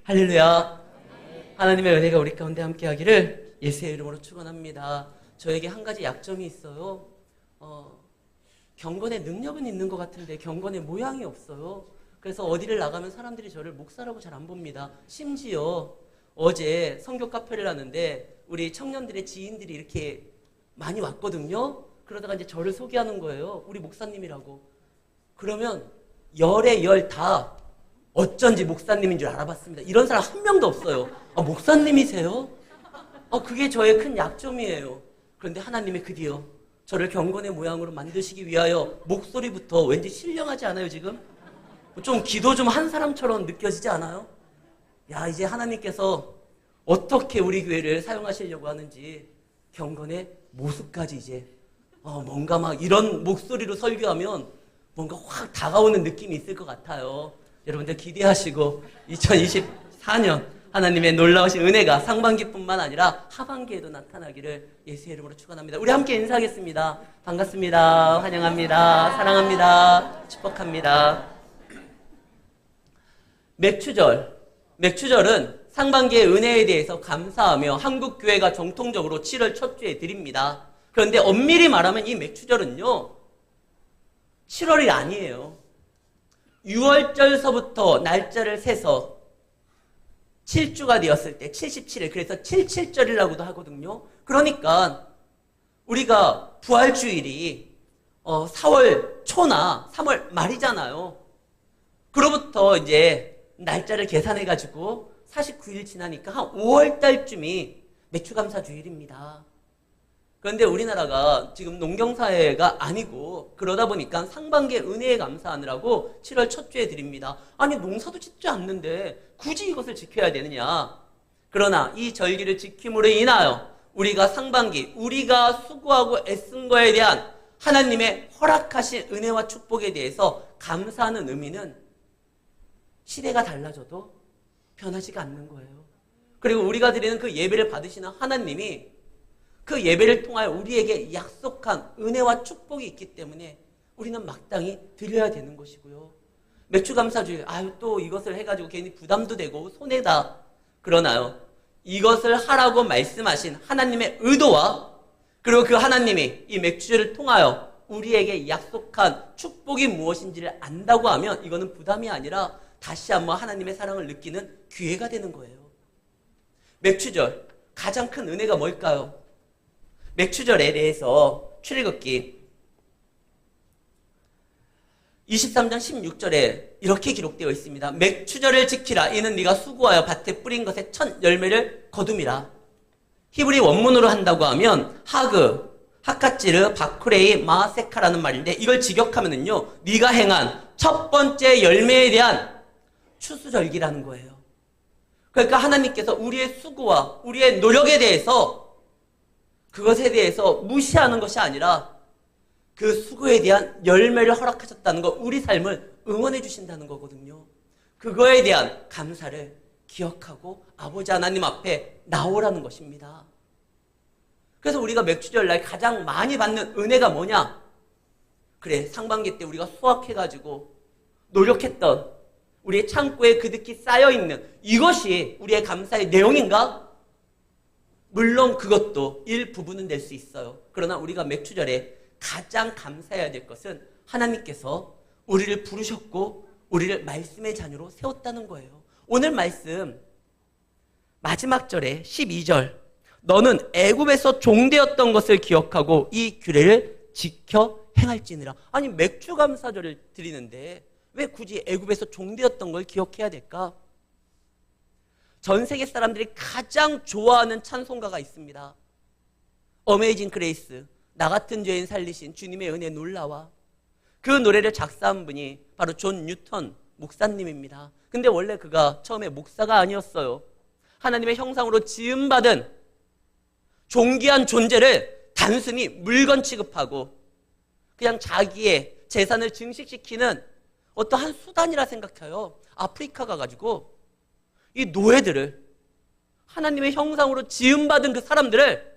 할렐루야. 하나님의 은혜가 우리 가운데 함께하기를 예수의 이름으로 축원합니다. 저에게 한 가지 약점이 있어요. 경건의 능력은 있는 것 같은데 경건의 모양이 없어요. 그래서 어디를 나가면 사람들이 저를 목사라고 잘 안 봅니다. 심지어 어제 성교 카페를 하는데 우리 청년들의 지인들이 이렇게 많이 왔거든요. 그러다가 이제 저를 소개하는 거예요. 우리 목사님이라고. 그러면 열의 열 다 어쩐지 목사님인 줄 알아봤습니다. 이런 사람 한 명도 없어요. 아, 목사님이세요? 그게 저의 큰 약점이에요. 그런데 하나님이 드디어 저를 경건의 모양으로 만드시기 위하여 목소리부터 왠지 신령하지 않아요, 지금? 좀 기도 좀 한 사람처럼 느껴지지 않아요? 야, 이제 하나님께서 어떻게 우리 교회를 사용하시려고 하는지 경건의 모습까지 이제 뭔가 막 이런 목소리로 설교하면 뭔가 확 다가오는 느낌이 있을 것 같아요. 여러분들 기대하시고 2024년 하나님의 놀라우신 은혜가 상반기뿐만 아니라 하반기에도 나타나기를 예수의 이름으로 축원합니다. 우리 함께 인사하겠습니다. 반갑습니다. 환영합니다. 사랑합니다. 축복합니다. 맥추절은 상반기의 은혜에 대해서 감사하며 한국 교회가 정통적으로 7월 첫 주에 드립니다. 그런데 엄밀히 말하면 이 맥추절은요 7월이 아니에요. 6월절서부터 날짜를 세서 7주가 되었을 때 77일, 그래서 77절이라고도 하거든요. 그러니까 우리가 부활주일이 4월 초나 3월 말이잖아요. 그로부터 이제 날짜를 계산해가지고 49일 지나니까 한 5월달쯤이 맥추감사주일입니다. 그런데 우리나라가 지금 농경사회가 아니고 그러다 보니까 상반기에 은혜에 감사하느라고 7월 첫 주에 드립니다. 아니 농사도 짓지 않는데 굳이 이것을 지켜야 되느냐. 그러나 이 절기를 지킴으로 인하여 우리가 상반기 우리가 수고하고 애쓴 거에 대한 하나님의 허락하신 은혜와 축복에 대해서 감사하는 의미는 시대가 달라져도 변하지가 않는 거예요. 그리고 우리가 드리는 그 예배를 받으시는 하나님이 그 예배를 통하여 우리에게 약속한 은혜와 축복이 있기 때문에 우리는 마땅히 드려야 되는 것이고요. 맥추감사주일, 또 이것을 해가지고 괜히 부담도 되고 손해다. 그러나요, 이것을 하라고 말씀하신 하나님의 의도와 그리고 그 하나님이 이 맥추절을 통하여 우리에게 약속한 축복이 무엇인지를 안다고 하면 이거는 부담이 아니라 다시 한번 하나님의 사랑을 느끼는 기회가 되는 거예요. 맥추절, 가장 큰 은혜가 뭘까요? 맥추절에 대해서 출애굽기 23장 16절에 이렇게 기록되어 있습니다. 맥추절을 지키라. 이는 네가 수고하여 밭에 뿌린 것의 첫 열매를 거둠이라. 히브리 원문으로 한다고 하면 하카찌르, 바쿠레이, 마세카라는 말인데 이걸 직역하면은요, 네가 행한 첫 번째 열매에 대한 추수절기라는 거예요. 그러니까 하나님께서 우리의 수고와 우리의 노력에 대해서 그것에 대해서 무시하는 것이 아니라 그 수고에 대한 열매를 허락하셨다는 것, 우리 삶을 응원해 주신다는 거거든요. 그거에 대한 감사를 기억하고 아버지 하나님 앞에 나오라는 것입니다. 그래서 우리가 맥추절날 가장 많이 받는 은혜가 뭐냐? 그래, 상반기 때 우리가 수확해가지고 노력했던 우리의 창고에 그득히 쌓여있는 이것이 우리의 감사의 내용인가? 물론 그것도 일부분은 될 수 있어요. 그러나 우리가 맥추절에 가장 감사해야 될 것은 하나님께서 우리를 부르셨고 우리를 말씀의 자녀로 세웠다는 거예요. 오늘 말씀 마지막 절에 12절, 너는 애굽에서 종되었던 것을 기억하고 이 규례를 지켜 행할지니라. 아니 맥추감사절을 드리는데 왜 굳이 애굽에서 종되었던 걸 기억해야 될까? 전 세계 사람들이 가장 좋아하는 찬송가가 있습니다. 어메이징 그레이스, 나 같은 죄인 살리신 주님의 은혜 놀라와. 그 노래를 작사한 분이 바로 존 뉴턴 목사님입니다. 근데 원래 그가 처음에 목사가 아니었어요. 하나님의 형상으로 지음받은 존귀한 존재를 단순히 물건 취급하고 그냥 자기의 재산을 증식시키는 어떠한 수단이라 생각해요. 아프리카 가가지고 이 노예들을, 하나님의 형상으로 지음받은 그 사람들을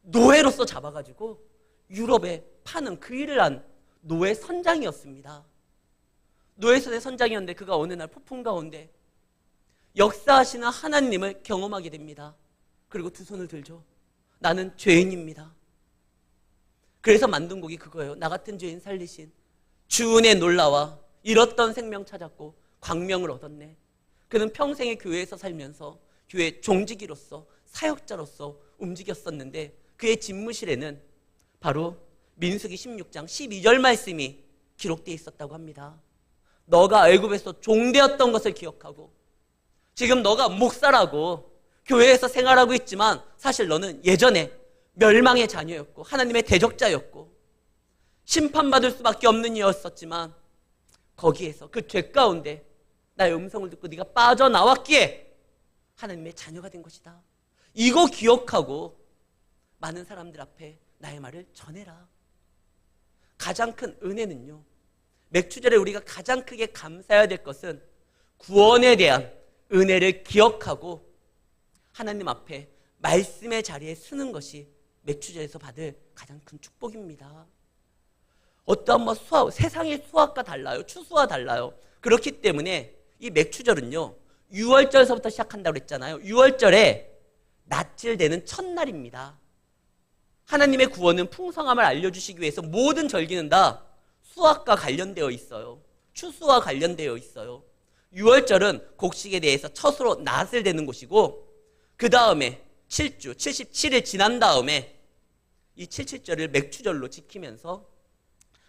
노예로서 잡아가지고 유럽에 파는 그 일을 한 노예 선장이었습니다. 노예선의 선장이었는데 그가 어느 날 폭풍 가운데 역사하시는 하나님을 경험하게 됩니다. 그리고 두 손을 들죠. 나는 죄인입니다. 그래서 만든 곡이 그거예요. 나 같은 죄인 살리신 주 은혜 놀라와 잃었던 생명 찾았고 광명을 얻었네. 그는 평생의 교회에서 살면서 교회 종직이로서 사역자로서 움직였었는데 그의 집무실에는 바로 민수기 16장 12절 말씀이 기록되어 있었다고 합니다. 너가 애굽에서 종되었던 것을 기억하고 지금 너가 목사라고 교회에서 생활하고 있지만 사실 너는 예전에 멸망의 자녀였고 하나님의 대적자였고 심판받을 수밖에 없는 이였었지만 거기에서 그 죄 가운데 나의 음성을 듣고 네가 빠져나왔기에 하나님의 자녀가 된 것이다. 이거 기억하고 많은 사람들 앞에 나의 말을 전해라. 가장 큰 은혜는요, 맥추절에 우리가 가장 크게 감사해야 될 것은 구원에 대한 은혜를 기억하고 하나님 앞에 말씀의 자리에 서는 것이 맥추절에서 받을 가장 큰 축복입니다. 어떠한 세상의 수학과 달라요. 추수와 달라요. 그렇기 때문에 이 맥추절은요, 6월절서부터 시작한다고 그랬잖아요. 6월절에 낯을 대는 첫날입니다. 하나님의 구원은 풍성함을 알려주시기 위해서 모든 절기는 다 수학과 관련되어 있어요. 추수와 관련되어 있어요. 6월절은 곡식에 대해서 첫으로 낯을 대는 곳이고 그 다음에 7주, 77일 지난 다음에 이 77절을 맥추절로 지키면서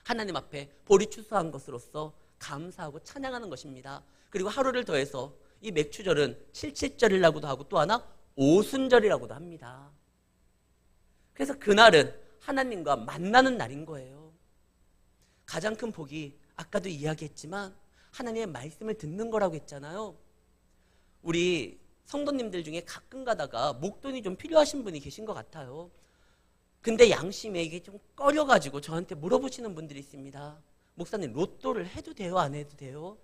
하나님 앞에 보리 추수한 것으로서 감사하고 찬양하는 것입니다. 그리고 하루를 더해서 이 맥추절은 77절이라고도 하고 또 하나 오순절이라고도 합니다. 그래서 그날은 하나님과 만나는 날인 거예요. 가장 큰 복이 아까도 이야기했지만 하나님의 말씀을 듣는 거라고 했잖아요. 우리 성도님들 중에 가끔 가다가 목돈이 좀 필요하신 분이 계신 것 같아요. 근데 양심에 이게 좀 꺼려가지고 저한테 물어보시는 분들이 있습니다. 목사님, 로또를 해도 돼요? 안 해도 돼요?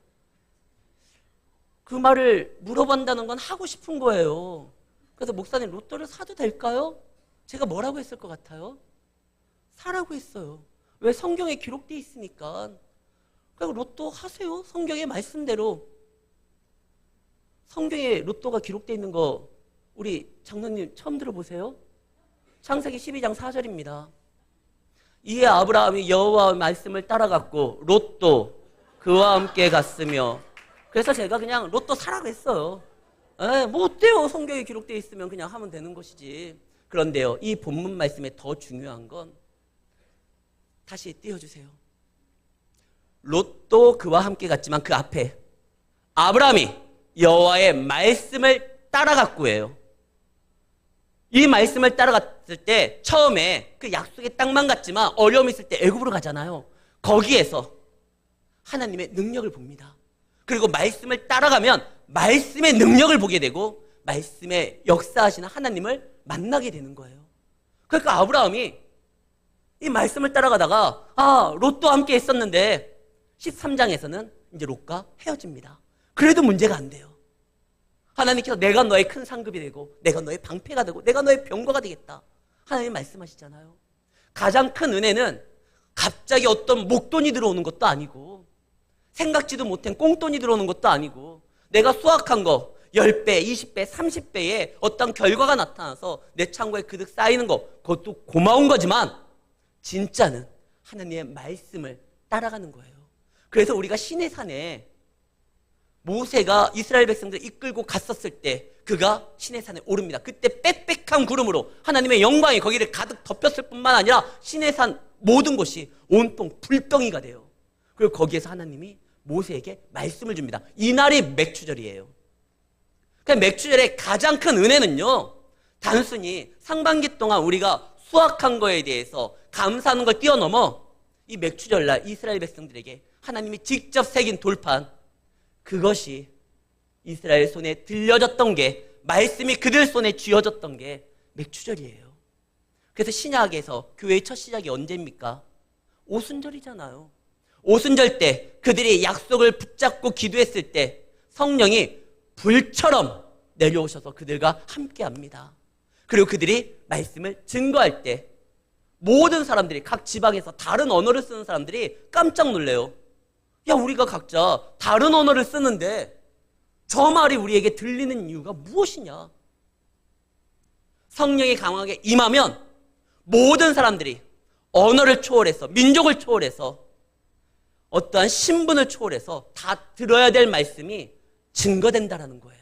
그 말을 물어본다는 건 하고 싶은 거예요. 그래서 목사님, 로또를 사도 될까요? 제가 뭐라고 했을 것 같아요? 사라고 했어요. 왜? 성경에 기록되어 있으니까. 그리고 로또 하세요. 성경의 말씀대로. 성경에 로또가 기록되어 있는 거 우리 장로님 처음 들어보세요? 창세기 12장 4절입니다. 이에 아브라함이 여호와의 말씀을 따라갔고 롯도 그와 함께 갔으며. 그래서 제가 그냥 로또 사라고 했어요. 뭐 어때요? 성경에 기록되어 있으면 그냥 하면 되는 것이지. 그런데요, 이 본문 말씀에 더 중요한 건 다시 띄워주세요. 롯도 그와 함께 갔지만 그 앞에 아브라함이 여호와의 말씀을 따라갔고예요. 이 말씀을 따라갔을 때 처음에 그 약속의 땅만 갔지만 어려움이 있을 때 애굽으로 가잖아요. 거기에서 하나님의 능력을 봅니다. 그리고 말씀을 따라가면 말씀의 능력을 보게 되고 말씀의 역사하시는 하나님을 만나게 되는 거예요. 그러니까 아브라함이 이 말씀을 따라가다가 롯도 함께 있었는데 13장에서는 이제 롯과 헤어집니다. 그래도 문제가 안 돼요. 하나님께서 내가 너의 큰 상급이 되고 내가 너의 방패가 되고 내가 너의 병거가 되겠다. 하나님 말씀하시잖아요. 가장 큰 은혜는 갑자기 어떤 목돈이 들어오는 것도 아니고 생각지도 못한 꽁돈이 들어오는 것도 아니고 내가 수확한 거 10배, 20배, 30배의 어떤 결과가 나타나서 내 창고에 그득 쌓이는 거, 그것도 고마운 거지만 진짜는 하나님의 말씀을 따라가는 거예요. 그래서 우리가 시내산에 모세가 이스라엘 백성들을 이끌고 갔었을 때 그가 시내산에 오릅니다. 그때 빽빽한 구름으로 하나님의 영광이 거기를 가득 덮였을 뿐만 아니라 시내산 모든 곳이 온통 불덩이가 돼요. 그리고 거기에서 하나님이 모세에게 말씀을 줍니다. 이날이 맥추절이에요. 그러니까 맥추절의 가장 큰 은혜는요, 단순히 상반기 동안 우리가 수확한 거에 대해서 감사하는 걸 뛰어넘어 이 맥추절날 이스라엘 백성들에게 하나님이 직접 새긴 돌판, 그것이 이스라엘 손에 들려졌던 게, 말씀이 그들 손에 쥐어졌던 게 맥추절이에요. 그래서 신약에서 교회의 첫 시작이 언제입니까? 오순절이잖아요. 오순절 때 그들이 약속을 붙잡고 기도했을 때 성령이 불처럼 내려오셔서 그들과 함께합니다. 그리고 그들이 말씀을 증거할 때 모든 사람들이, 각 지방에서 다른 언어를 쓰는 사람들이 깜짝 놀래요. 야, 우리가 각자 다른 언어를 쓰는데 저 말이 우리에게 들리는 이유가 무엇이냐? 성령이 강하게 임하면 모든 사람들이 언어를 초월해서, 민족을 초월해서, 어떠한 신분을 초월해서 다 들어야 될 말씀이 증거된다라는 거예요.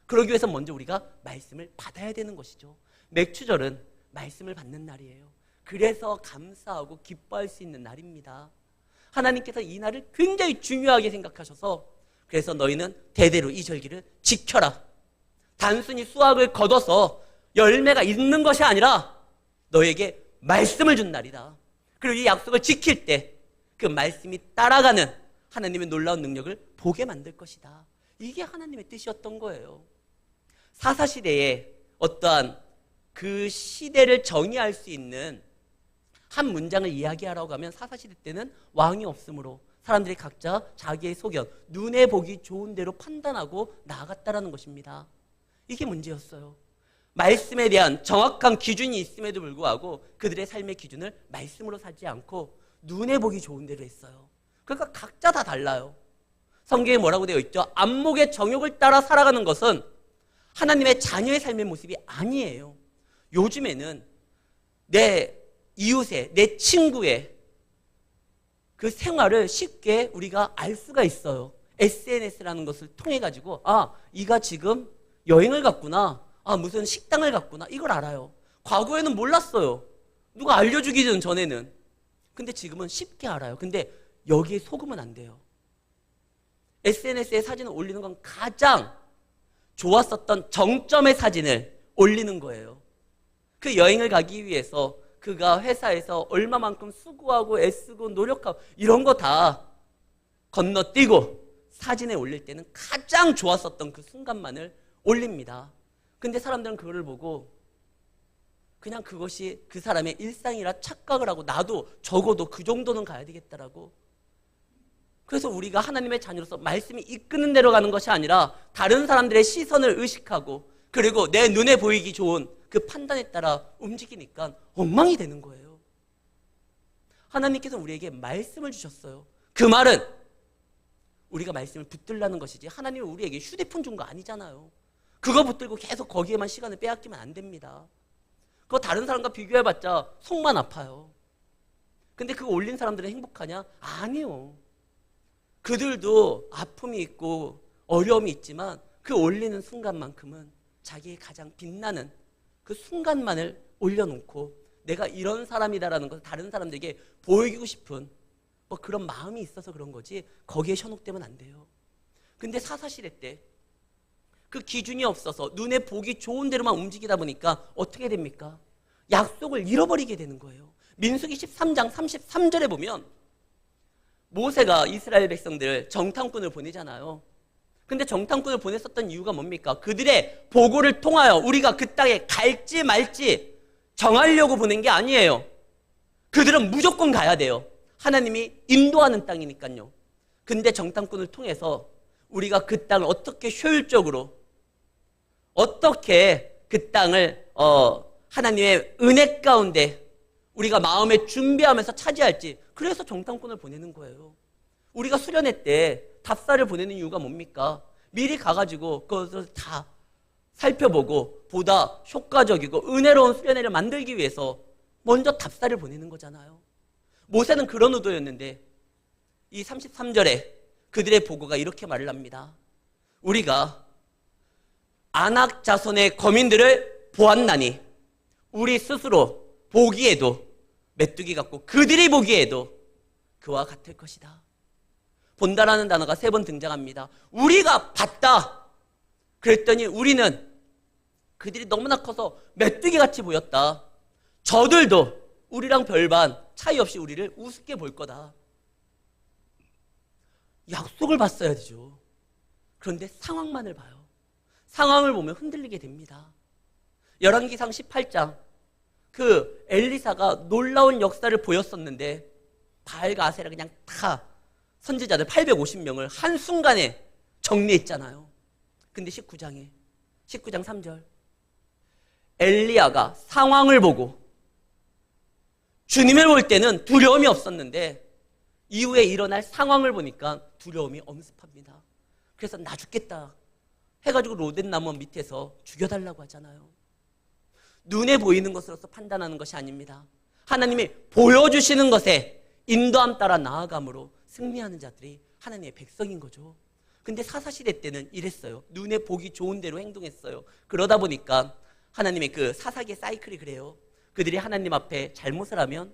그러기 위해서 먼저 우리가 말씀을 받아야 되는 것이죠. 맥추절은 말씀을 받는 날이에요. 그래서 감사하고 기뻐할 수 있는 날입니다. 하나님께서 이 날을 굉장히 중요하게 생각하셔서 그래서 너희는 대대로 이 절기를 지켜라. 단순히 수확을 거둬서 열매가 있는 것이 아니라 너에게 말씀을 준 날이다. 그리고 이 약속을 지킬 때 그 말씀이 따라가는 하나님의 놀라운 능력을 보게 만들 것이다. 이게 하나님의 뜻이었던 거예요. 사사시대에 어떠한 그 시대를 정의할 수 있는 한 문장을 이야기하라고 하면 사사시대 때는 왕이 없으므로 사람들이 각자 자기의 소견, 눈에 보기 좋은 대로 판단하고 나아갔다라는 것입니다. 이게 문제였어요. 말씀에 대한 정확한 기준이 있음에도 불구하고 그들의 삶의 기준을 말씀으로 사지 않고 눈에 보기 좋은 대로 했어요. 그러니까 각자 다 달라요. 성경에 뭐라고 되어 있죠? 안목의 정욕을 따라 살아가는 것은 하나님의 자녀의 삶의 모습이 아니에요. 요즘에는 내 이웃의, 내 친구의 그 생활을 쉽게 우리가 알 수가 있어요. SNS라는 것을 통해 가지고 이가 지금 여행을 갔구나. 무슨 식당을 갔구나. 이걸 알아요. 과거에는 몰랐어요. 누가 알려주기 전에는. 근데 지금은 쉽게 알아요. 근데 여기에 속으면 안 돼요. SNS에 사진을 올리는 건 가장 좋았었던 정점의 사진을 올리는 거예요. 그 여행을 가기 위해서 그가 회사에서 얼마만큼 수고하고 애쓰고 노력하고 이런 거 다 건너뛰고 사진에 올릴 때는 가장 좋았었던 그 순간만을 올립니다. 근데 사람들은 그거를 보고 그냥 그것이 그 사람의 일상이라 착각을 하고 나도 적어도 그 정도는 가야 되겠다라고. 그래서 우리가 하나님의 자녀로서 말씀이 이끄는 대로 가는 것이 아니라 다른 사람들의 시선을 의식하고 그리고 내 눈에 보이기 좋은 그 판단에 따라 움직이니까 엉망이 되는 거예요. 하나님께서 우리에게 말씀을 주셨어요. 그 말은 우리가 말씀을 붙들라는 것이지 하나님은 우리에게 휴대폰 준 거 아니잖아요. 그거 붙들고 계속 거기에만 시간을 빼앗기면 안 됩니다. 그거 다른 사람과 비교해봤자 속만 아파요. 근데 그거 올린 사람들은 행복하냐? 아니요. 그들도 아픔이 있고 어려움이 있지만 그 올리는 순간만큼은 자기의 가장 빛나는 그 순간만을 올려놓고 내가 이런 사람이다라는 것을 다른 사람들에게 보이고 싶은 그런 마음이 있어서 그런 거지 거기에 현혹되면 안 돼요. 근데 사사시대 때 그 기준이 없어서 눈에 보기 좋은 대로만 움직이다 보니까 어떻게 됩니까? 약속을 잃어버리게 되는 거예요. 민수기 13장 33절에 보면 모세가 이스라엘 백성들을 정탐꾼을 보내잖아요. 근데 정탐꾼을 보냈었던 이유가 뭡니까? 그들의 보고를 통하여 우리가 그 땅에 갈지 말지 정하려고 보낸 게 아니에요. 그들은 무조건 가야 돼요. 하나님이 인도하는 땅이니까요. 근데 정탐꾼을 통해서 우리가 그 땅을 어떻게 효율적으로 어떻게 그 땅을 하나님의 은혜 가운데 우리가 마음에 준비하면서 차지할지 그래서 정탐꾼을 보내는 거예요. 우리가 수련회 때 답사를 보내는 이유가 뭡니까? 미리 가가지고 그것을 다 살펴보고 보다 효과적이고 은혜로운 수련회를 만들기 위해서 먼저 답사를 보내는 거잖아요. 모세는 그런 의도였는데 이 33절에 그들의 보고가 이렇게 말을 합니다. 우리가 아낙 자손의 거민들을 보았나니 우리 스스로 보기에도 메뚜기 같고 그들이 보기에도 그와 같을 것이다. 본다라는 단어가 3번 등장합니다. 우리가 봤다. 그랬더니 우리는 그들이 너무나 커서 메뚜기 같이 보였다. 저들도 우리랑 별반 차이 없이 우리를 우습게 볼 거다. 약속을 봤어야 되죠. 그런데 상황만을 봐요. 상황을 보면 흔들리게 됩니다. 열왕기상 18장 그 엘리사가 놀라운 역사를 보였었는데 바알과 아세라 그냥 다 선지자들 850명을 한순간에 정리했잖아요. 근데 19장 3절 엘리야가 상황을 보고 주님을 볼 때는 두려움이 없었는데 이후에 일어날 상황을 보니까 두려움이 엄습합니다. 그래서 나 죽겠다 해가지고 로덴나무 밑에서 죽여달라고 하잖아요. 눈에 보이는 것으로서 판단하는 것이 아닙니다. 하나님이 보여주시는 것에 인도함 따라 나아감으로 승리하는 자들이 하나님의 백성인 거죠. 근데 사사시대 때는 이랬어요. 눈에 보기 좋은 대로 행동했어요. 그러다 보니까 하나님의 그 사사기의 사이클이 그래요. 그들이 하나님 앞에 잘못을 하면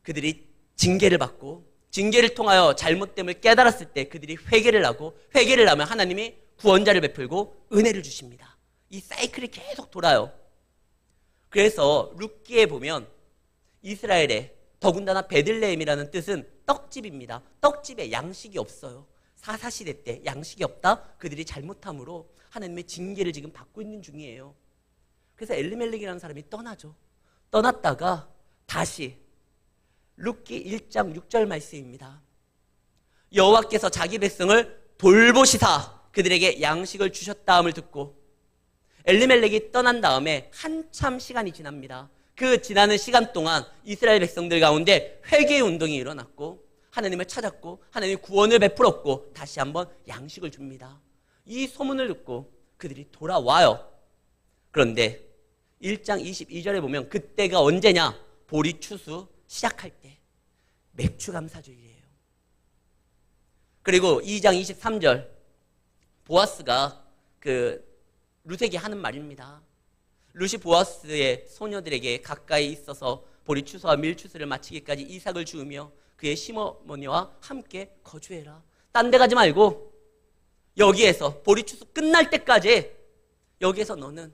그들이 징계를 받고, 징계를 통하여 잘못됨을 깨달았을 때 그들이 회개를 하고, 회개를 하면 하나님이 구원자를 베풀고 은혜를 주십니다. 이 사이클이 계속 돌아요. 그래서 룻기에 보면 이스라엘에, 더군다나 베들레헴이라는 뜻은 떡집입니다. 떡집에 양식이 없어요. 사사시대 때 양식이 없다? 그들이 잘못함으로 하나님의 징계를 지금 받고 있는 중이에요. 그래서 엘리멜렉이라는 사람이 떠나죠. 떠났다가 다시 룻기 1장 6절 말씀입니다. 여호와께서 자기 백성을 돌보시사 그들에게 양식을 주셨다함을 듣고, 엘리멜렉이 떠난 다음에 한참 시간이 지납니다. 그 지나는 시간 동안 이스라엘 백성들 가운데 회개의 운동이 일어났고, 하나님을 찾았고, 하나님의 구원을 베풀었고, 다시 한번 양식을 줍니다. 이 소문을 듣고 그들이 돌아와요. 그런데 1장 22절에 보면 그때가 언제냐? 보리 추수 시작할 때, 맥추감사주일이에요. 그리고 2장 23절, 보아스가 룻에게 하는 말입니다. 룻이 보아스의 소녀들에게 가까이 있어서 보리 추수와 밀 추수를 마치기까지 이삭을 주우며 그의 시어머니와 함께 거주해라. 딴 데 가지 말고 여기에서 보리 추수 끝날 때까지 여기에서 너는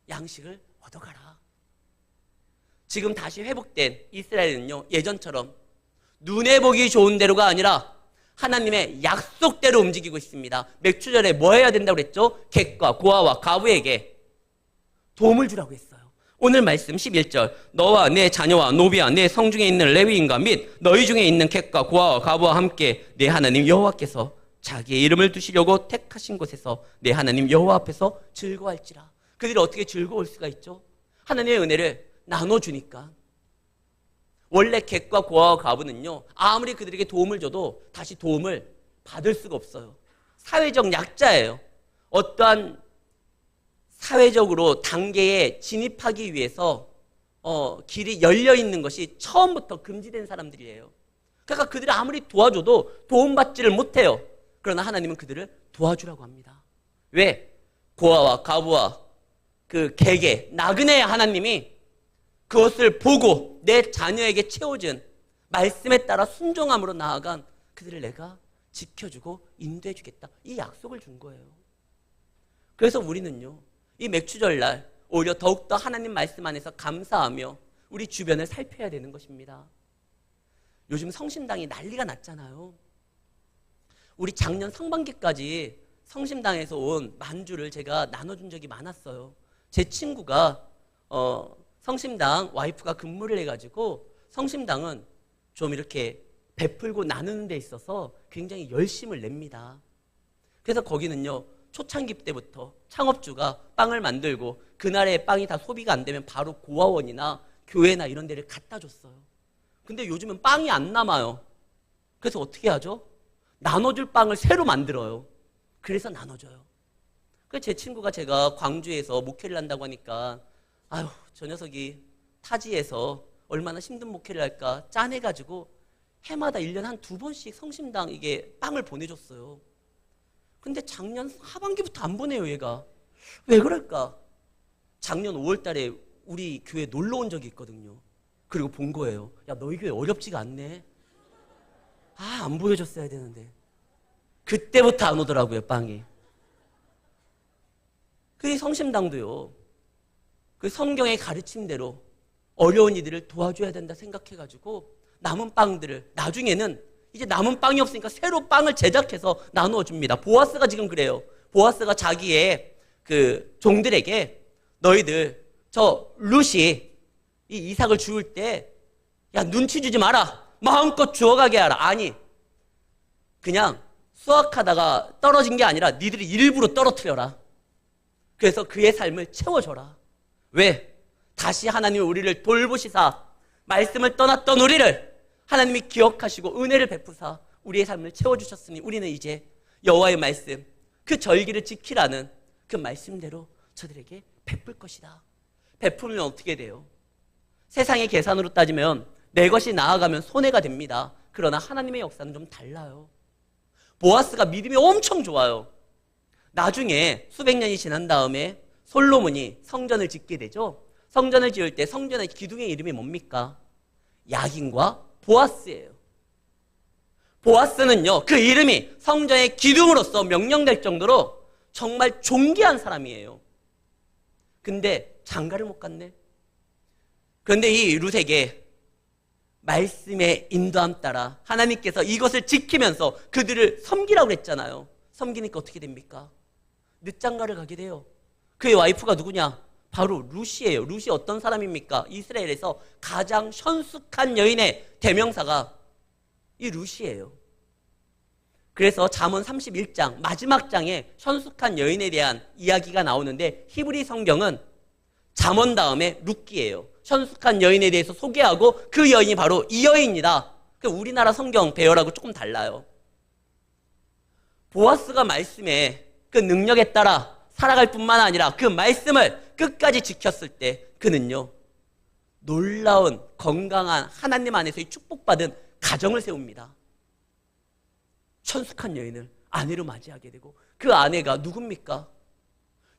양식을 얻어가라. 지금 다시 회복된 이스라엘은요, 예전처럼 눈에 보기 좋은 대로가 아니라 하나님의 약속대로 움직이고 있습니다. 맥추절에 뭐 해야 된다고 그랬죠? 객과 고아와 과부에게 도움을 주라고 했어요. 오늘 말씀 11절, 너와 내 자녀와 노비와 내 성중에 있는 레위인과 및 너희 중에 있는 객과 고아와 과부와 함께 내 하나님 여호와께서 자기의 이름을 두시려고 택하신 곳에서 내 하나님 여호와 앞에서 즐거워할지라. 그들이 어떻게 즐거울 수가 있죠? 하나님의 은혜를 나눠주니까. 원래 객과 고아와 과부는요, 아무리 그들에게 도움을 줘도 다시 도움을 받을 수가 없어요. 사회적 약자예요. 어떠한 사회적으로 단계에 진입하기 위해서 길이 열려있는 것이 처음부터 금지된 사람들이에요. 그러니까 그들이 아무리 도와줘도 도움받지를 못해요. 그러나 하나님은 그들을 도와주라고 합니다. 왜? 고아와 과부와 그 객의 나그네 하나님이 그것을 보고 내 자녀에게 채워준 말씀에 따라 순종함으로 나아간 그들을 내가 지켜주고 인도해 주겠다. 이 약속을 준 거예요. 그래서 우리는요, 이 맥추절날 오히려 더욱더 하나님 말씀 안에서 감사하며 우리 주변을 살펴야 되는 것입니다. 요즘 성심당이 난리가 났잖아요. 우리 작년 상반기까지 성심당에서 온 만주를 제가 나눠준 적이 많았어요. 제 친구가 성심당 와이프가 근무를 해가지고 성심당은 좀 이렇게 베풀고 나누는 데 있어서 굉장히 열심을 냅니다. 그래서 거기는요, 초창기 때부터 창업주가 빵을 만들고 그날의 빵이 다 소비가 안 되면 바로 고아원이나 교회나 이런 데를 갖다 줬어요. 근데 요즘은 빵이 안 남아요. 그래서 어떻게 하죠? 나눠줄 빵을 새로 만들어요. 그래서 나눠줘요. 그래서 제 친구가 제가 광주에서 목회를 한다고 하니까 아유, 저 녀석이 타지에서 얼마나 힘든 목회를 할까 짠해가지고 해마다 1년에 한 2번씩 성심당 이게 빵을 보내줬어요. 근데 작년 하반기부터 안 보내요, 얘가. 왜 그럴까? 작년 5월 달에 우리 교회 놀러 온 적이 있거든요. 그리고 본 거예요. 야, 너희 교회 어렵지가 않네. 아, 안 보여줬어야 되는데. 그때부터 안 오더라고요, 빵이. 그 성심당도요, 그 성경의 가르침대로 어려운 이들을 도와줘야 된다 생각해가지고 남은 빵들을, 나중에는 이제 남은 빵이 없으니까 새로 빵을 제작해서 나누어 줍니다. 보아스가 지금 그래요. 보아스가 자기의 그 종들에게 너희들 저 룻이 이 이삭을 주울 때 야, 눈치 주지 마라. 마음껏 주워가게 하라. 아니, 그냥 수확하다가 떨어진 게 아니라 니들이 일부러 떨어뜨려라. 그래서 그의 삶을 채워줘라. 왜? 다시 하나님이 우리를 돌보시사 말씀을 떠났던 우리를 하나님이 기억하시고 은혜를 베푸사 우리의 삶을 채워주셨으니 우리는 이제 여호와의 말씀, 그 절기를 지키라는 그 말씀대로 저들에게 베풀 것이다. 베풀면 어떻게 돼요? 세상의 계산으로 따지면 내 것이 나아가면 손해가 됩니다. 그러나 하나님의 역사는 좀 달라요. 보아스가 믿음이 엄청 좋아요. 나중에 수백 년이 지난 다음에 솔로몬이 성전을 짓게 되죠. 성전을 지을 때 성전의 기둥의 이름이 뭡니까? 야긴과 보아스예요. 보아스는요, 그 이름이 성전의 기둥으로서 명령될 정도로 정말 존귀한 사람이에요. 근데 장가를 못 갔네. 그런데 이 룻에게 말씀의 인도함 따라 하나님께서 이것을 지키면서 그들을 섬기라고 했잖아요. 섬기니까 어떻게 됩니까? 늦장가를 가게 돼요. 그의 와이프가 누구냐? 바로 룻이에요. 룻이 어떤 사람입니까? 이스라엘에서 가장 현숙한 여인의 대명사가 이 룻이에요. 그래서 잠언 31장 마지막 장에 현숙한 여인에 대한 이야기가 나오는데 히브리 성경은 잠언 다음에 룻기예요. 현숙한 여인에 대해서 소개하고 그 여인이 바로 이 여인이다. 우리나라 성경 배열하고 조금 달라요. 보아스가 말씀에 그 능력에 따라 살아갈 뿐만 아니라 그 말씀을 끝까지 지켰을 때 그는요, 놀라운 건강한 하나님 안에서의 축복받은 가정을 세웁니다. 천숙한 여인을 아내로 맞이하게 되고 그 아내가 누굽니까?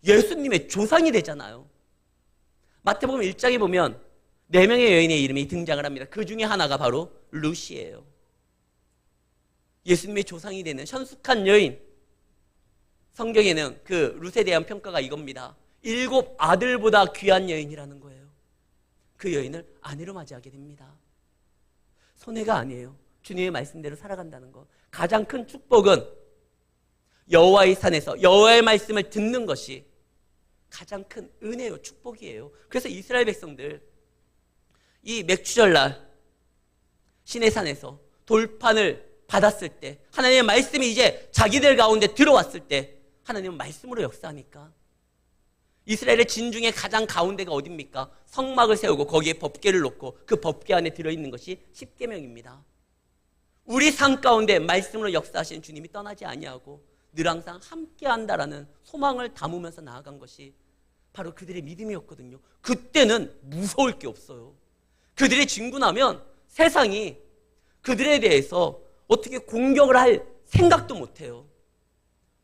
예수님의 조상이 되잖아요. 마태복음 1장에 보면 4명의 여인의 이름이 등장을 합니다. 그 중에 하나가 바로 룻이에요. 예수님의 조상이 되는 현숙한 여인. 성경에는 그 룻에 대한 평가가 이겁니다. 7 아들보다 귀한 여인이라는 거예요. 그 여인을 아내로 맞이하게 됩니다. 손해가 아니에요. 주님의 말씀대로 살아간다는 것. 가장 큰 축복은 여호와의 산에서 여호와의 말씀을 듣는 것이 가장 큰 은혜요, 축복이에요. 그래서 이스라엘 백성들 이 맥추절날 시내산에서 돌판을 받았을 때, 하나님의 말씀이 이제 자기들 가운데 들어왔을 때 하나님은 말씀으로 역사하니까 이스라엘의 진 중에 가장 가운데가 어딥니까? 성막을 세우고 거기에 법궤를 놓고 그 법궤 안에 들어있는 것이 십계명입니다. 우리 삶 가운데 말씀으로 역사하시는 주님이 떠나지 아니하고 늘 항상 함께한다라는 소망을 담으면서 나아간 것이 바로 그들의 믿음이었거든요. 그때는 무서울 게 없어요. 그들이 진군하면 세상이 그들에 대해서 어떻게 공격을 할 생각도 못해요.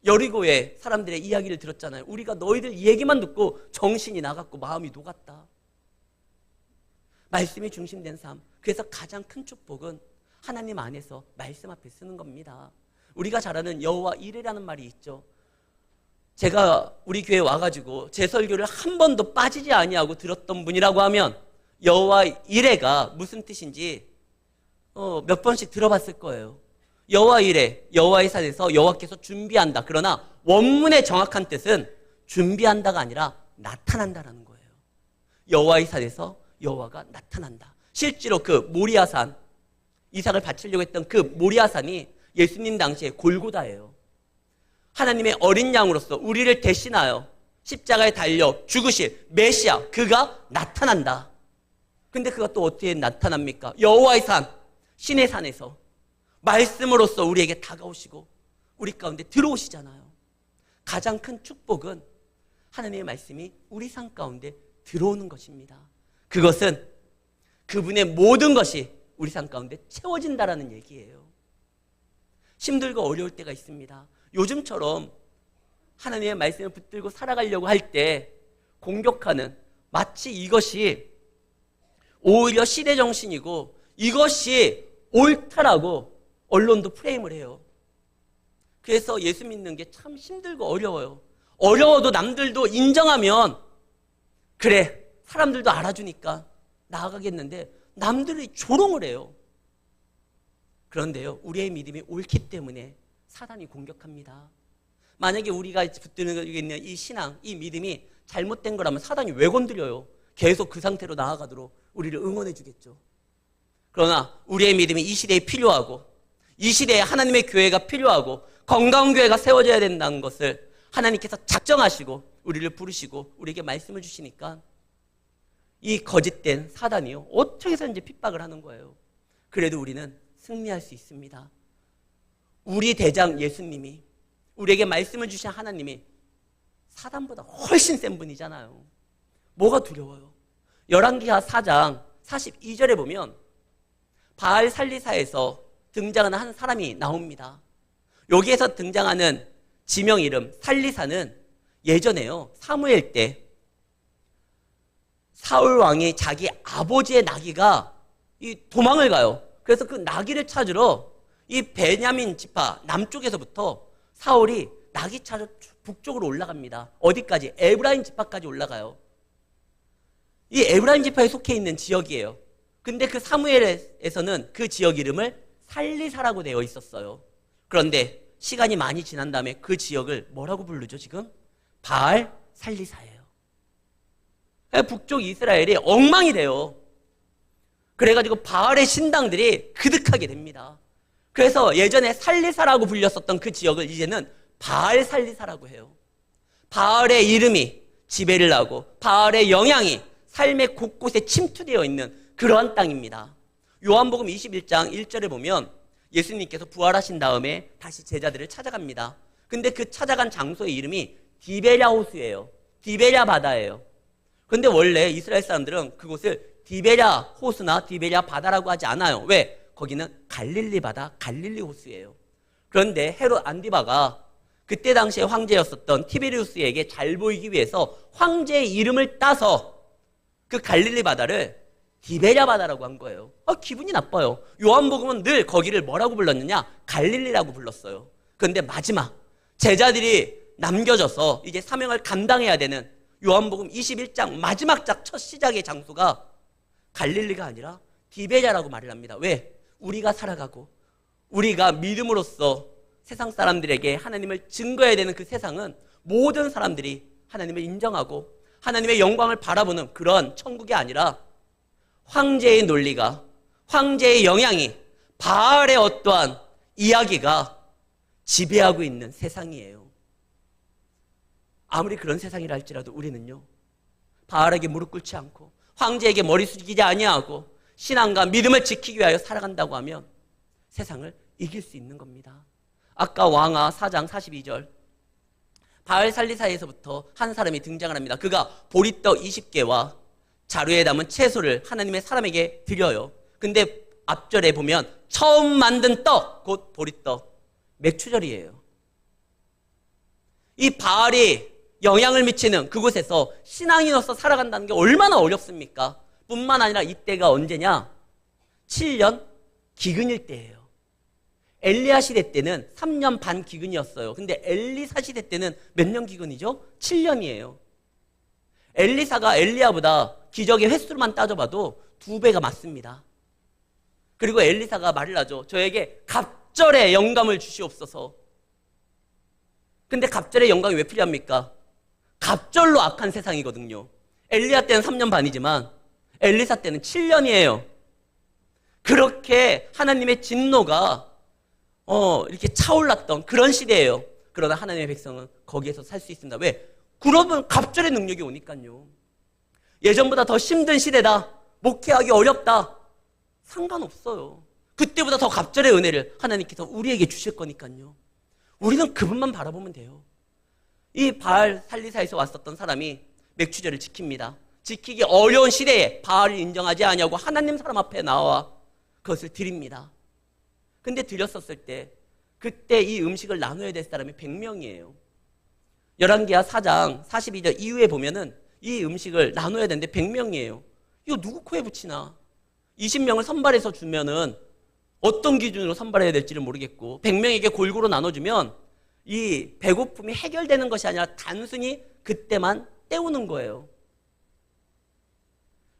여리고의 사람들의 이야기를 들었잖아요. 우리가 너희들 얘기만 듣고 정신이 나갔고 마음이 녹았다. 말씀이 중심된 삶. 그래서 가장 큰 축복은 하나님 안에서 말씀 앞에 쓰는 겁니다. 우리가 잘 아는 여호와 이레라는 말이 있죠. 제가 우리 교회에 와가지고 제 설교를 한 번도 빠지지 아니하고 들었던 분이라고 하면 여호와 이레가 무슨 뜻인지 몇 번씩 들어봤을 거예요. 여호와 이레, 여호와의 산에서 여호와께서 준비한다. 그러나 원문의 정확한 뜻은 준비한다가 아니라 나타난다라는 거예요. 여호와의 산에서 여호와가 나타난다. 실제로 그 모리아산, 이삭을 바치려고 했던 그 모리아산이 예수님 당시에 골고다예요. 하나님의 어린 양으로서 우리를 대신하여 십자가에 달려 죽으실 메시아, 그가 나타난다. 근데 그가 또 어떻게 나타납니까? 여호와의 산, 신의 산에서 말씀으로써 우리에게 다가오시고 우리 가운데 들어오시잖아요. 가장 큰 축복은 하나님의 말씀이 우리 삶 가운데 들어오는 것입니다. 그것은 그분의 모든 것이 우리 삶 가운데 채워진다라는 얘기예요. 힘들고 어려울 때가 있습니다. 요즘처럼 하나님의 말씀을 붙들고 살아가려고 할 때 공격하는, 마치 이것이 오히려 시대 정신이고 이것이 옳다라고 언론도 프레임을 해요. 그래서 예수 믿는 게 참 힘들고 어려워요. 어려워도 남들도 인정하면 그래, 사람들도 알아주니까 나아가겠는데 남들이 조롱을 해요. 그런데요, 우리의 믿음이 옳기 때문에 사단이 공격합니다. 만약에 우리가 붙들고 있는 이 신앙, 이 믿음이 잘못된 거라면 사단이 왜 건드려요? 계속 그 상태로 나아가도록 우리를 응원해 주겠죠. 그러나 우리의 믿음이 이 시대에 필요하고 이 시대에 하나님의 교회가 필요하고 건강한 교회가 세워져야 된다는 것을 하나님께서 작정하시고 우리를 부르시고 우리에게 말씀을 주시니까 이 거짓된 사단이요, 어떻게 해서든지 핍박을 하는 거예요. 그래도 우리는 승리할 수 있습니다. 우리 대장 예수님이 우리에게 말씀을 주신 하나님이 사단보다 훨씬 센 분이잖아요. 뭐가 두려워요? 열왕기하 4장 42절에 보면 바알 살리사에서 등장하는 한 사람이 나옵니다. 여기에서 등장하는 지명 이름 살리사는 예전에요, 사무엘 때 사울 왕이 자기 아버지의 나귀가 이 도망을 가요. 그래서 그 나귀를 찾으러 이 베냐민 지파 남쪽에서부터 사울이 나귀 찾아 북쪽으로 올라갑니다. 어디까지? 에브라임 지파까지 올라가요. 이 에브라임 지파에 속해 있는 지역이에요. 근데 그 사무엘에서는 그 지역 이름을 살리사라고 되어 있었어요. 그런데 시간이 많이 지난 다음에 그 지역을 뭐라고 부르죠, 지금? 바알 살리사예요. 북쪽 이스라엘이 엉망이 돼요. 그래가지고 바알의 신당들이 그득하게 됩니다. 그래서 예전에 살리사라고 불렸었던 그 지역을 이제는 바알 살리사라고 해요. 바알의 이름이 지배를 하고 바알의 영향이 삶의 곳곳에 침투되어 있는 그러한 땅입니다. 요한복음 21장 1절에 보면 예수님께서 부활하신 다음에 다시 제자들을 찾아갑니다. 근데 그 찾아간 장소의 이름이 디베랴 호수예요. 디베랴 바다예요. 그런데 원래 이스라엘 사람들은 그곳을 디베랴 호수나 디베랴 바다라고 하지 않아요. 왜? 거기는 갈릴리 바다, 갈릴리 호수예요. 그런데 헤롯 안디바가 그때 당시에 황제였었던 티베리우스에게 잘 보이기 위해서 황제의 이름을 따서 그 갈릴리 바다를 디베랴 바다라고 한 거예요. 기분이 나빠요. 요한복음은 늘 거기를 뭐라고 불렀느냐? 갈릴리라고 불렀어요. 그런데 마지막 제자들이 남겨져서 이제 사명을 감당해야 되는 요한복음 21장 마지막 작 첫 시작의 장소가 갈릴리가 아니라 디베랴라고 말을 합니다. 왜? 우리가 살아가고 우리가 믿음으로써 세상 사람들에게 하나님을 증거해야 되는 그 세상은 모든 사람들이 하나님을 인정하고 하나님의 영광을 바라보는 그런 천국이 아니라 황제의 논리가, 황제의 영향이, 바알의 어떠한 이야기가 지배하고 있는 세상이에요. 아무리 그런 세상이라 할지라도 우리는요, 바알에게 무릎 꿇지 않고 황제에게 머리 숙이지 아니하고 신앙과 믿음을 지키기 위하여 살아간다고 하면 세상을 이길 수 있는 겁니다. 아까 왕하 4장 42절 바알 살리사에서부터 한 사람이 등장을 합니다. 그가 보리떡 20개와 자루에 담은 채소를 하나님의 사람에게 드려요. 근데 앞절에 보면 처음 만든 떡, 곧 보리떡, 맥추절이에요. 이 바알이 영향을 미치는 그곳에서 신앙인으로서 살아간다는 게 얼마나 어렵습니까? 뿐만 아니라 이때가 언제냐? 7년 기근일 때예요. 엘리야 시대 때는 3년 반 기근이었어요. 근데 엘리사 시대 때는 몇 년 기근이죠? 7년이에요. 엘리사가 엘리야보다 기적의 횟수로만 따져봐도 2배가 많습니다. 그리고 엘리사가 말을 하죠. 저에게 갑절의 영감을 주시옵소서. 근데 갑절의 영감이 왜 필요합니까? 갑절로 악한 세상이거든요. 엘리야 때는 3년 반이지만 엘리사 때는 7년이에요. 그렇게 하나님의 진노가 이렇게 차올랐던 그런 시대예요. 그러나 하나님의 백성은 거기에서 살 수 있습니다. 왜? 그러면 갑절의 능력이 오니까요. 예전보다 더 힘든 시대다, 목회하기 어렵다, 상관없어요. 그때보다 더 갑절의 은혜를 하나님께서 우리에게 주실 거니까요. 우리는 그분만 바라보면 돼요. 이 바알 살리사에서 왔었던 사람이 맥추절을 지킵니다. 지키기 어려운 시대에 바알을 인정하지 아니하고 하나님 사람 앞에 나와 그것을 드립니다. 근데 드렸었을 때 그때 이 음식을 나눠야 될 사람이 100명이에요. 열왕기하 4장 42절 이후에 보면은 이 음식을 나눠야 되는데 100명이에요. 이거 누구 코에 붙이나? 20명을 선발해서 주면은 어떤 기준으로 선발해야 될지를 모르겠고 100명에게 골고루 나눠주면 이 배고픔이 해결되는 것이 아니라 단순히 그때만 때우는 거예요.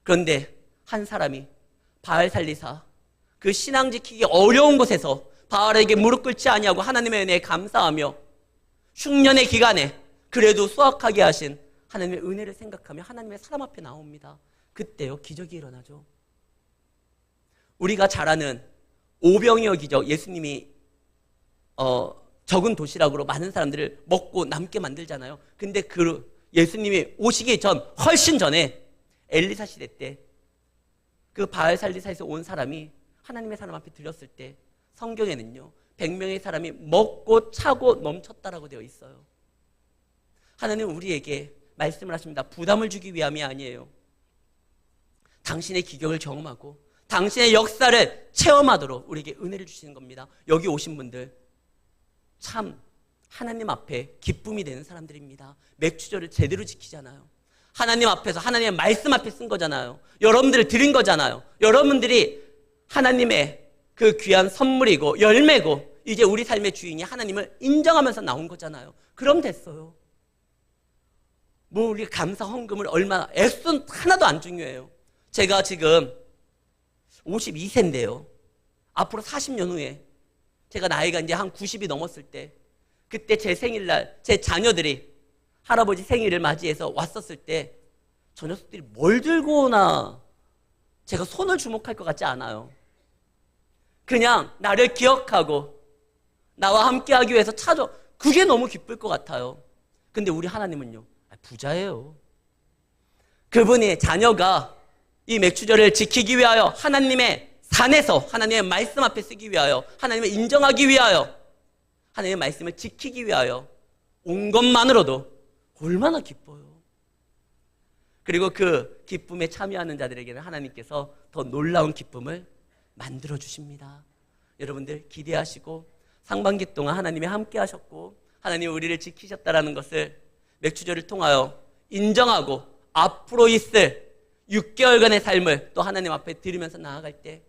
그런데 한 사람이 바알 살리사, 그 신앙 지키기 어려운 곳에서 바알에게 무릎 꿇지 아니하고 하나님의 은혜에 감사하며 흉년의 기간에 그래도 수확하게 하신 하나님의 은혜를 생각하며 하나님의 사람 앞에 나옵니다. 그때요 기적이 일어나죠. 우리가 잘 아는 오병이어 기적, 예수님이 적은 도시락으로 많은 사람들을 먹고 남게 만들잖아요. 근데 그 예수님이 오시기 전, 훨씬 전에 엘리사 시대 때 그 바알 살리사에서 온 사람이 하나님의 사람 앞에 들렸을 때 성경에는요 100명의 사람이 먹고 차고 넘쳤다라고 되어 있어요. 하나님은 우리에게 말씀을 하십니다. 부담을 주기 위함이 아니에요. 당신의 기적을 경험하고 당신의 역사를 체험하도록 우리에게 은혜를 주시는 겁니다. 여기 오신 분들 참 하나님 앞에 기쁨이 되는 사람들입니다. 맥주절을 제대로 지키잖아요. 하나님 앞에서 하나님의 말씀 앞에 쓴 거잖아요. 여러분들을 드린 거잖아요. 여러분들이 하나님의 그 귀한 선물이고 열매고 이제 우리 삶의 주인이 하나님을 인정하면서 나온 거잖아요. 그럼 됐어요. 뭐 우리 감사 헌금을 얼마나 액수는 하나도 안 중요해요. 제가 지금 52세인데요. 앞으로 40년 후에 제가 나이가 이제 한 90이 넘었을 때 그때 제 생일날 제 자녀들이 할아버지 생일을 맞이해서 왔었을 때 저 녀석들이 뭘 들고 오나 제가 손을 주목할 것 같지 않아요. 그냥 나를 기억하고 나와 함께하기 위해서 찾아 그게 너무 기쁠 것 같아요. 근데 우리 하나님은요 부자예요. 그분이 자녀가 이 맥주절을 지키기 위하여 하나님의 산에서 하나님의 말씀 앞에 쓰기 위하여 하나님을 인정하기 위하여 하나님의 말씀을 지키기 위하여 온 것만으로도 얼마나 기뻐요. 그리고 그 기쁨에 참여하는 자들에게는 하나님께서 더 놀라운 기쁨을 만들어 주십니다. 여러분들 기대하시고 상반기 동안 하나님이 함께 하셨고 하나님이 우리를 지키셨다라는 것을 맥주절을 통하여 인정하고 앞으로 있을 6개월간의 삶을 또 하나님 앞에 드리면서 나아갈 때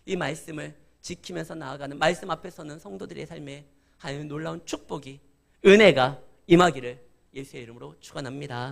이 말씀을 지키면서 나아가는 말씀 앞에 서는 성도들의 삶에 하나님의 놀라운 축복이 은혜가 임하기를 예수의 이름으로 축원합니다.